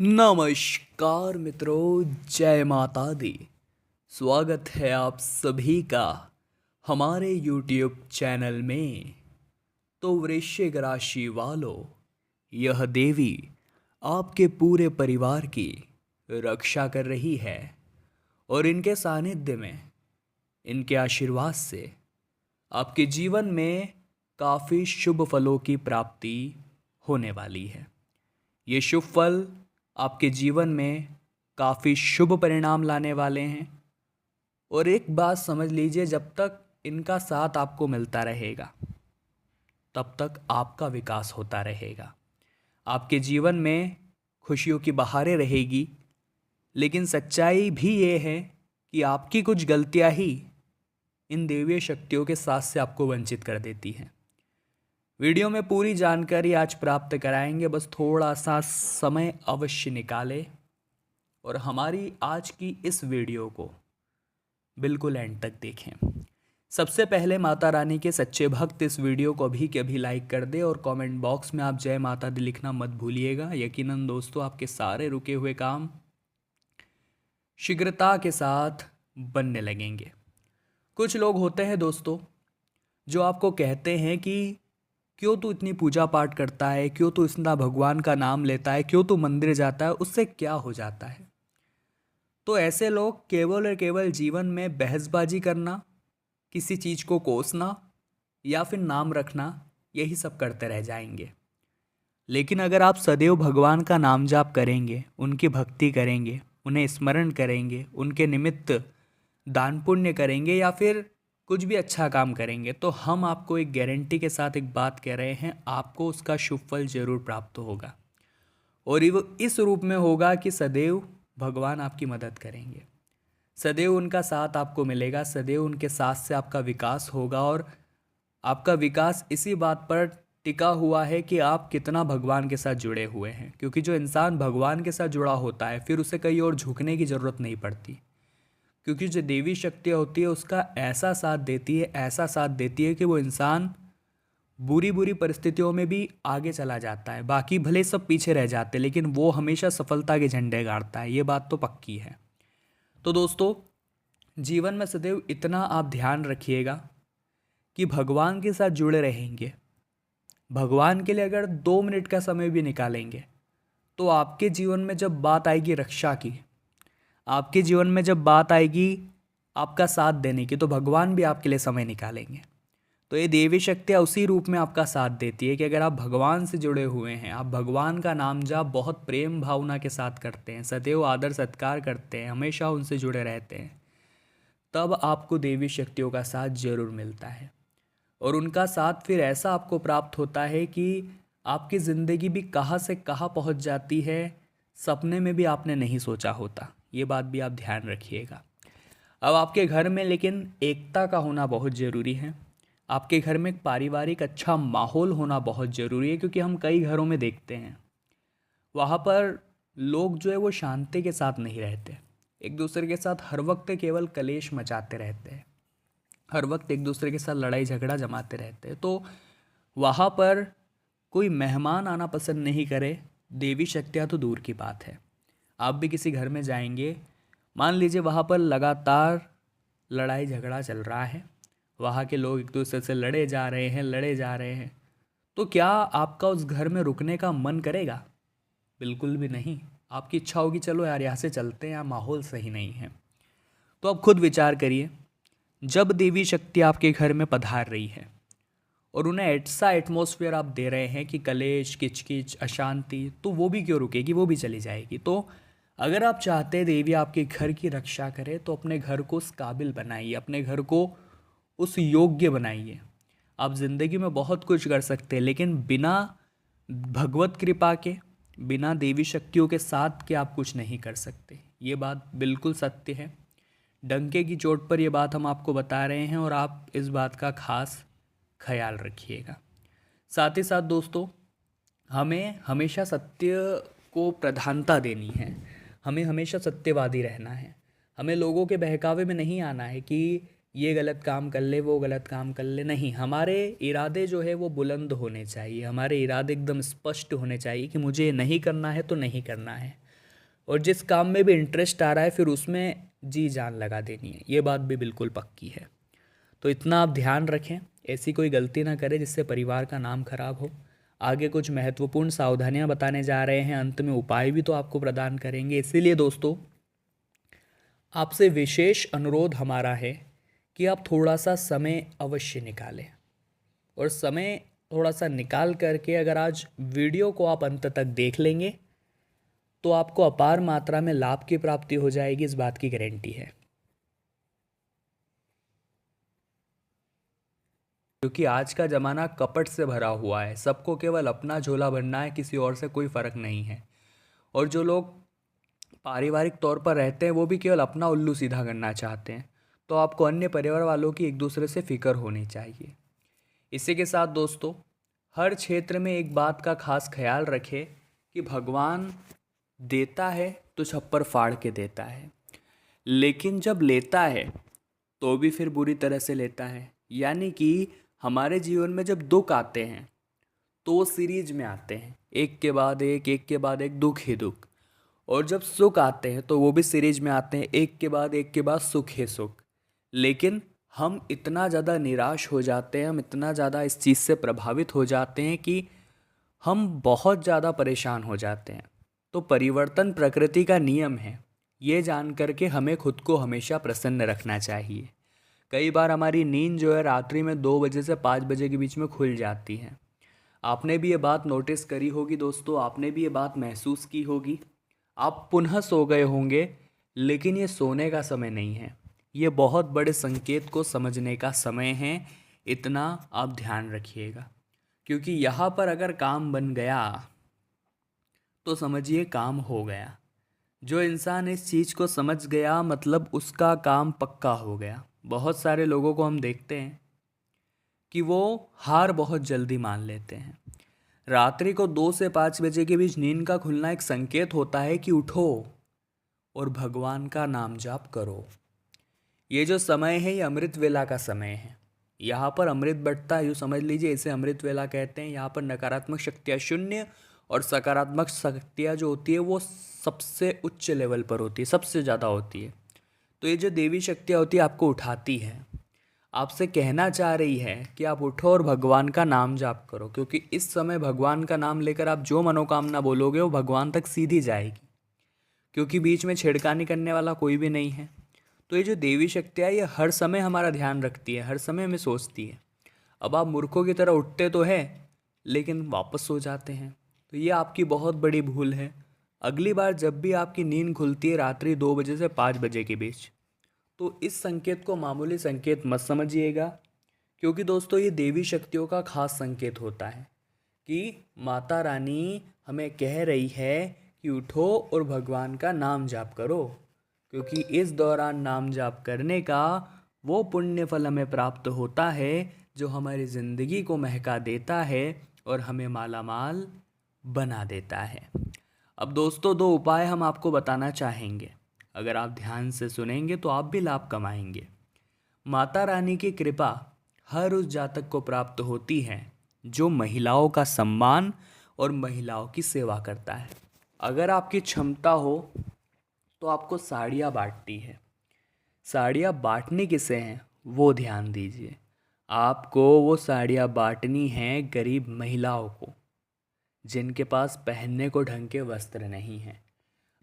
नमस्कार मित्रों, जय माता दी। स्वागत है आप सभी का हमारे YouTube चैनल में। तो वृश्चिक राशि वालों, यह देवी आपके पूरे परिवार की रक्षा कर रही है और इनके सानिध्य में, इनके आशीर्वाद से आपके जीवन में काफ़ी शुभ फलों की प्राप्ति होने वाली है। ये शुभ फल आपके जीवन में काफ़ी शुभ परिणाम लाने वाले हैं। और एक बात समझ लीजिए, जब तक इनका साथ आपको मिलता रहेगा तब तक आपका विकास होता रहेगा। आपके जीवन में खुशियों की बहारें रहेगी। लेकिन सच्चाई भी ये है कि आपकी कुछ गलतियां ही इन देवीय शक्तियों के साथ से आपको वंचित कर देती हैं। वीडियो में पूरी जानकारी आज प्राप्त कराएंगे, बस थोड़ा सा समय अवश्य निकालें और हमारी आज की इस वीडियो को बिल्कुल एंड तक देखें। सबसे पहले माता रानी के सच्चे भक्त इस वीडियो को अभी के अभी लाइक कर दें और कमेंट बॉक्स में आप जय माता दी लिखना मत भूलिएगा। यकीनन दोस्तों, आपके सारे रुके हुए काम शीघ्रता के साथ बनने लगेंगे। कुछ लोग होते हैं दोस्तों जो आपको कहते हैं कि क्यों तू इतनी पूजा पाठ करता है, क्यों तू इतना भगवान का नाम लेता है, क्यों तू मंदिर जाता है, उससे क्या हो जाता है। तो ऐसे लोग केवल और केवल जीवन में बहसबाजी करना, किसी चीज़ को कोसना या फिर नाम रखना, यही सब करते रह जाएंगे। लेकिन अगर आप सदैव भगवान का नाम जाप करेंगे, उनकी भक्ति करेंगे, उन्हें स्मरण करेंगे, उनके निमित्त दान पुण्य करेंगे या फिर कुछ भी अच्छा काम करेंगे, तो हम आपको एक गारंटी के साथ एक बात कह रहे हैं, आपको उसका शुभ फल जरूर प्राप्त होगा। और वो इस रूप में होगा कि सदैव भगवान आपकी मदद करेंगे, सदैव उनका साथ आपको मिलेगा, सदैव उनके साथ से आपका विकास होगा। और आपका विकास इसी बात पर टिका हुआ है कि आप कितना भगवान के साथ जुड़े हुए हैं। क्योंकि जो इंसान भगवान के साथ जुड़ा होता है, फिर उसे कहीं और झुकने की ज़रूरत नहीं पड़ती। क्योंकि जो देवी शक्ति होती है उसका ऐसा साथ देती है, ऐसा साथ देती है कि वो इंसान बुरी बुरी परिस्थितियों में भी आगे चला जाता है। बाकी भले सब पीछे रह जाते, लेकिन वो हमेशा सफलता के झंडे गाड़ता है। ये बात तो पक्की है। तो दोस्तों, जीवन में सदैव इतना आप ध्यान रखिएगा कि भगवान के साथ जुड़े रहेंगे। भगवान के लिए अगर 2 मिनट का समय भी निकालेंगे तो आपके जीवन में जब बात आएगी रक्षा की, आपके जीवन में जब बात आएगी आपका साथ देने की, तो भगवान भी आपके लिए समय निकालेंगे। तो ये देवी शक्तियाँ उसी रूप में आपका साथ देती है कि अगर आप भगवान से जुड़े हुए हैं, आप भगवान का नाम जाप बहुत प्रेम भावना के साथ करते हैं, सदैव आदर सत्कार करते हैं, हमेशा उनसे जुड़े रहते हैं, तब आपको देवी शक्तियों का साथ जरूर मिलता है। और उनका साथ फिर ऐसा आपको प्राप्त होता है कि आपकी ज़िंदगी भी कहाँ से कहाँ पहुँच जाती है, सपने में भी आपने नहीं सोचा होता। ये बात भी आप ध्यान रखिएगा। अब आपके घर में लेकिन एकता का होना बहुत ज़रूरी है। आपके घर में एक पारिवारिक अच्छा माहौल होना बहुत ज़रूरी है। क्योंकि हम कई घरों में देखते हैं वहाँ पर लोग जो है वो शांति के साथ नहीं रहते, एक दूसरे के साथ हर वक्त केवल कलेश मचाते रहते हैं, हर वक्त एक दूसरे के साथ लड़ाई झगड़ा जमाते रहते हैं। तो वहाँ पर कोई मेहमान आना पसंद नहीं करे, देवी शक्तियाँ तो दूर की बात है। आप भी किसी घर में जाएंगे, मान लीजिए वहाँ पर लगातार लड़ाई झगड़ा चल रहा है, वहाँ के लोग एक दूसरे से लड़े जा रहे हैं, तो क्या आपका उस घर में रुकने का मन करेगा? बिल्कुल भी नहीं। आपकी इच्छा होगी चलो यार यहाँ से चलते हैं, यहाँ माहौल सही नहीं है। तो आप खुद विचार करिए, जब देवी शक्ति आपके घर में पधार रही है और उन्हें ऐसा एटमॉस्फेयर आप दे रहे हैं कि कलेश किचकिच अशांति, तो वो भी क्यों रुकेगी, वो भी चली जाएगी। तो अगर आप चाहते हैं देवी आपके घर की रक्षा करे, तो अपने घर को उस काबिल बनाइए, अपने घर को उस योग्य बनाइए। आप ज़िंदगी में बहुत कुछ कर सकते हैं, लेकिन बिना भगवत कृपा के, बिना देवी शक्तियों के साथ के आप कुछ नहीं कर सकते। ये बात बिल्कुल सत्य है। डंके की चोट पर यह बात हम आपको बता रहे हैं और आप इस बात का खास ख्याल रखिएगा। साथ ही साथ दोस्तों, हमें हमेशा सत्य को प्रधानता देनी है, हमें हमेशा सत्यवादी रहना है। हमें लोगों के बहकावे में नहीं आना है कि ये गलत काम कर ले, वो गलत काम कर ले। नहीं, हमारे इरादे जो है वो बुलंद होने चाहिए, हमारे इरादे एकदम स्पष्ट होने चाहिए कि मुझे ये नहीं करना है तो नहीं करना है। और जिस काम में भी इंटरेस्ट आ रहा है फिर उसमें जी जान लगा देनी है, ये बात भी बिल्कुल पक्की है। तो इतना आप ध्यान रखें, ऐसी कोई गलती ना करें जिससे परिवार का नाम खराब हो। आगे कुछ महत्वपूर्ण सावधानियां बताने जा रहे हैं, अंत में उपाय भी तो आपको प्रदान करेंगे। इसीलिए दोस्तों आपसे विशेष अनुरोध हमारा है कि आप थोड़ा सा समय अवश्य निकालें, और समय थोड़ा सा निकाल करके अगर आज वीडियो को आप अंत तक देख लेंगे तो आपको अपार मात्रा में लाभ की प्राप्ति हो जाएगी, इस बात की गारंटी है। क्योंकि आज का ज़माना कपट से भरा हुआ है, सबको केवल अपना झोला भरना है, किसी और से कोई फ़र्क नहीं है। और जो लोग पारिवारिक तौर पर रहते हैं वो भी केवल अपना उल्लू सीधा करना चाहते हैं। तो आपको अन्य परिवार वालों की एक दूसरे से फिक्र होनी चाहिए। इसी के साथ दोस्तों हर क्षेत्र में एक बात का खास ख्याल रखें कि भगवान देता है तो छप्पर फाड़ के देता है, लेकिन जब लेता है तो भी फिर बुरी तरह से लेता है। यानी कि हमारे जीवन में जब दुख आते हैं तो वो सीरीज में आते हैं, एक के बाद एक के बाद एक, दुख ही दुख। और जब सुख आते हैं तो वो भी सीरीज में आते हैं, एक के बाद सुख ही सुख। लेकिन हम इतना ज़्यादा निराश हो जाते हैं, हम इतना ज़्यादा इस चीज़ से प्रभावित हो जाते हैं कि हम बहुत ज़्यादा परेशान हो जाते हैं। तो परिवर्तन प्रकृति का नियम है, ये जान करके हमें खुद को हमेशा प्रसन्न रखना चाहिए। कई बार हमारी नींद जो है रात्रि में 2 बजे से 5 बजे के बीच में खुल जाती है। आपने भी ये बात नोटिस करी होगी दोस्तों, आपने भी ये बात महसूस की होगी। आप पुनः सो गए होंगे, लेकिन ये सोने का समय नहीं है, ये बहुत बड़े संकेत को समझने का समय है। इतना आप ध्यान रखिएगा, क्योंकि यहाँ पर अगर काम बन गया तो समझिए काम हो गया। जो इंसान इस चीज़ को समझ गया मतलब उसका काम पक्का हो गया। बहुत सारे लोगों को हम देखते हैं कि वो हार बहुत जल्दी मान लेते हैं। रात्रि को 2 से 5 बजे के बीच नींद का खुलना एक संकेत होता है कि उठो और भगवान का नाम जाप करो। ये जो समय है ये अमृत वेला का समय है। यहाँ पर अमृत बंटता है, यूँ समझ लीजिए, इसे अमृत वेला कहते हैं। यहाँ पर नकारात्मक शक्तियाँ शून्य और सकारात्मक शक्तियाँ जो होती है वो सबसे उच्च लेवल पर होती है, सबसे ज़्यादा होती है। तो ये जो देवी शक्तियाँ होती है आपको उठाती है, आपसे कहना चाह रही है कि आप उठो और भगवान का नाम जाप करो, क्योंकि इस समय भगवान का नाम लेकर आप जो मनोकामना बोलोगे वो भगवान तक सीधी जाएगी, क्योंकि बीच में छेड़खानी करने वाला कोई भी नहीं है। तो ये जो देवी शक्तियाँ ये हर समय हमारा ध्यान रखती है, हर समय हमें सोचती है। अब आप मूर्खों की तरह उठते तो है लेकिन वापस सो जाते हैं, तो ये आपकी बहुत बड़ी भूल है। अगली बार जब भी आपकी नींद खुलती है रात्रि 2 बजे से 5 बजे के बीच, तो इस संकेत को मामूली संकेत मत समझिएगा, क्योंकि दोस्तों ये देवी शक्तियों का खास संकेत होता है कि माता रानी हमें कह रही है कि उठो और भगवान का नाम जाप करो, क्योंकि इस दौरान नाम जाप करने का वो पुण्य फल हमें प्राप्त होता है जो हमारी ज़िंदगी को महका देता है और हमें मालामाल बना देता है। अब दोस्तों 2 उपाय हम आपको बताना चाहेंगे, अगर आप ध्यान से सुनेंगे तो आप भी लाभ कमाएंगे। माता रानी की कृपा हर उस जातक को प्राप्त होती है जो महिलाओं का सम्मान और महिलाओं की सेवा करता है। अगर आपकी क्षमता हो तो आपको साड़ियाँ बांटनी है। साड़ियाँ बांटनी किसे हैं वो ध्यान दीजिए। आपको वो साड़ियाँ बांटनी हैं गरीब महिलाओं को, जिनके पास पहनने को ढंग के वस्त्र नहीं हैं।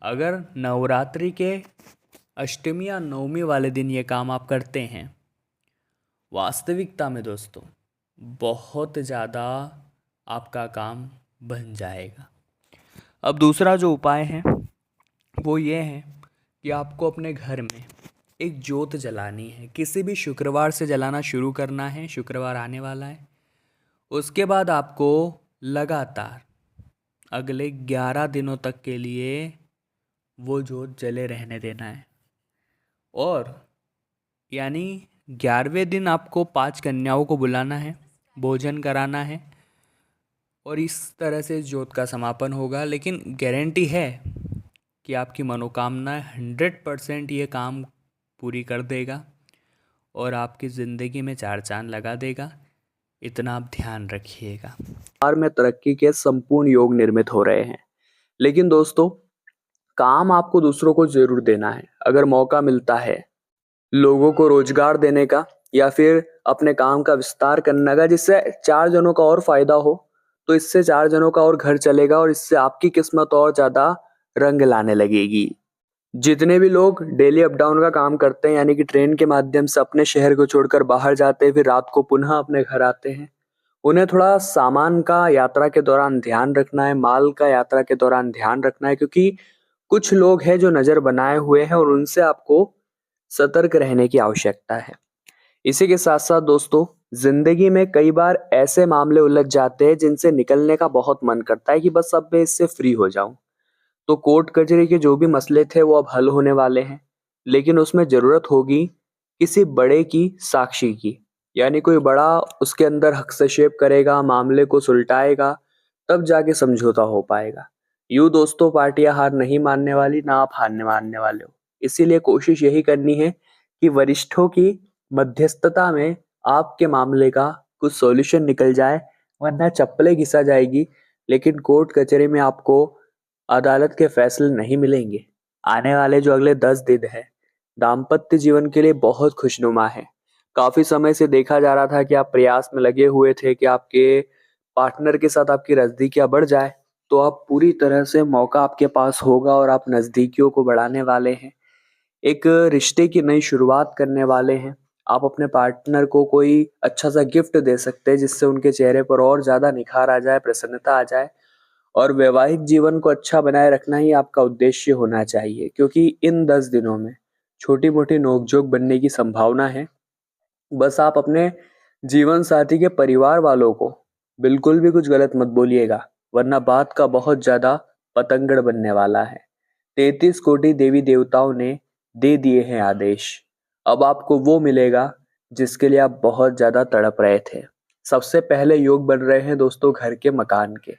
अगर नवरात्रि के अष्टमी या नवमी वाले दिन ये काम आप करते हैं, वास्तविकता में दोस्तों बहुत ज़्यादा आपका काम बन जाएगा। अब दूसरा जो उपाय है वो ये है कि आपको अपने घर में एक जोत जलानी है। किसी भी शुक्रवार से जलाना शुरू करना है, शुक्रवार आने वाला है। उसके बाद आपको लगातार अगले 11 दिनों तक के लिए वो जोत जले रहने देना है। और यानी 11वें दिन आपको 5 कन्याओं को बुलाना है, भोजन कराना है, और इस तरह से इस जोत का समापन होगा। लेकिन गारंटी है कि आपकी मनोकामना 100% ये काम पूरी कर देगा और आपकी ज़िंदगी में 4 चांद लगा देगा। इतना आप ध्यान रखिएगा। में तरक्की के संपूर्ण योग निर्मित हो रहे हैं। लेकिन दोस्तों काम आपको दूसरों को जरूर देना है। अगर मौका मिलता है लोगों को रोजगार देने का या फिर अपने काम का विस्तार करने का, जिससे 4 जनों का और फायदा हो, तो इससे 4 जनों का और घर चलेगा और इससे आपकी किस्मत और ज्यादा रंग लाने लगेगी। जितने भी लोग डेली अप डाउन का काम करते हैं, यानी कि ट्रेन के माध्यम से अपने शहर को छोड़कर बाहर जाते हैं, फिर रात को पुनः अपने घर आते हैं, उन्हें थोड़ा सामान का यात्रा के दौरान ध्यान रखना है, माल का यात्रा के दौरान ध्यान रखना है, क्योंकि कुछ लोग हैं जो नजर बनाए हुए हैं और उनसे आपको सतर्क रहने की आवश्यकता है। इसी के साथ साथ दोस्तों, जिंदगी में कई बार ऐसे मामले उलझ जाते हैं जिनसे निकलने का बहुत मन करता है कि बस अब मैं इससे फ्री हो जाऊं। तो कोर्ट कचहरी के जो भी मसले थे वो अब हल होने वाले हैं, लेकिन उसमें जरूरत होगी किसी बड़े की साक्षी की, यानी कोई बड़ा उसके अंदर हस्तक्षेप करेगा, मामले को सुलटाएगा, तब जाके समझौता हो पाएगा। यूं दोस्तों, पार्टियां हार नहीं मानने वाली, ना आप हारने मानने वाले हो। इसीलिए कोशिश यही करनी है कि वरिष्ठों की मध्यस्थता में आपके मामले का कुछ सॉल्यूशन निकल जाए, वरना चप्पलें घिसा जाएगी, लेकिन कोर्ट कचहरी में आपको अदालत के फैसले नहीं मिलेंगे। आने वाले जो अगले 10 दिन है, दाम्पत्य जीवन के लिए बहुत खुशनुमा है। काफी समय से देखा जा रहा था कि आप प्रयास में लगे हुए थे कि आपके पार्टनर के साथ आपकी नजदीकियां बढ़ जाए, तो आप पूरी तरह से मौका आपके पास होगा और आप नजदीकियों को बढ़ाने वाले हैं, एक रिश्ते की नई शुरुआत करने वाले हैं। आप अपने पार्टनर को कोई अच्छा सा गिफ्ट दे सकते हैं जिससे उनके चेहरे पर और ज्यादा निखार आ जाए, प्रसन्नता आ जाए। और वैवाहिक जीवन को अच्छा बनाए रखना ही आपका उद्देश्य होना चाहिए, क्योंकि इन 10 दिनों में छोटी मोटी नोकझोंक बनने की संभावना है। बस आप अपने जीवन साथी के परिवार वालों को बिल्कुल भी कुछ गलत मत बोलिएगा, वरना बात का बहुत ज्यादा पतंगड़ बनने वाला है। 33 कोटि देवी देवताओं ने दे दिए हैं आदेश। अब आपको वो मिलेगा जिसके लिए आप बहुत ज्यादा तड़प रहे थे। सबसे पहले योग बन रहे हैं दोस्तों घर के मकान के।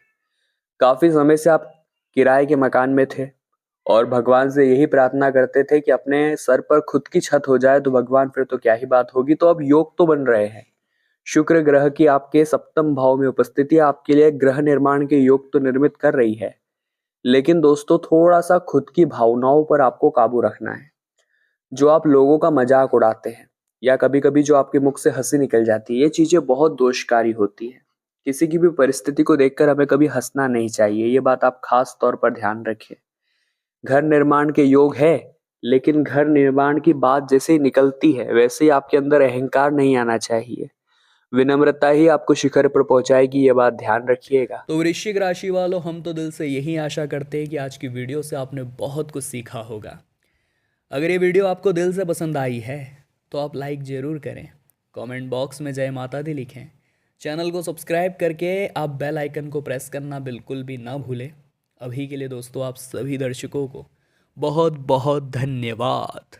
काफी समय से आप किराए के मकान में थे और भगवान से यही प्रार्थना करते थे कि अपने सर पर खुद की छत हो जाए तो भगवान, फिर तो क्या ही बात होगी। तो अब योग तो बन रहे हैं। शुक्र ग्रह की आपके सप्तम भाव में उपस्थिति आपके लिए ग्रह निर्माण के योग तो निर्मित कर रही है, लेकिन दोस्तों थोड़ा सा खुद की भावनाओं पर आपको काबू रखना है। जो आप लोगों का मजाक उड़ाते हैं या कभी कभी जो आपके मुख से हंसी निकल जाती है, ये चीजें बहुत दोषकारी होती है। किसी की भी परिस्थिति को देखकर हमें कभी हंसना नहीं चाहिए, ये बात आप खास तौर पर ध्यान रखें। घर निर्माण के योग है, लेकिन घर निर्माण की बात जैसे ही निकलती है वैसे ही आपके अंदर अहंकार नहीं आना चाहिए। विनम्रता ही आपको शिखर पर पहुंचाएगी, ये बात ध्यान रखिएगा। तो वृश्चिक राशि वालों, हम तो दिल से यही आशा करते हैं कि आज की वीडियो से आपने बहुत कुछ सीखा होगा। अगर ये वीडियो आपको दिल से पसंद आई है तो आप लाइक ज़रूर करें, कमेंट बॉक्स में जय माता दी लिखें, चैनल को सब्सक्राइब करके आप बेल आइकन को प्रेस करना बिल्कुल भी ना भूलें। अभी के लिए दोस्तों आप सभी दर्शकों को बहुत बहुत धन्यवाद।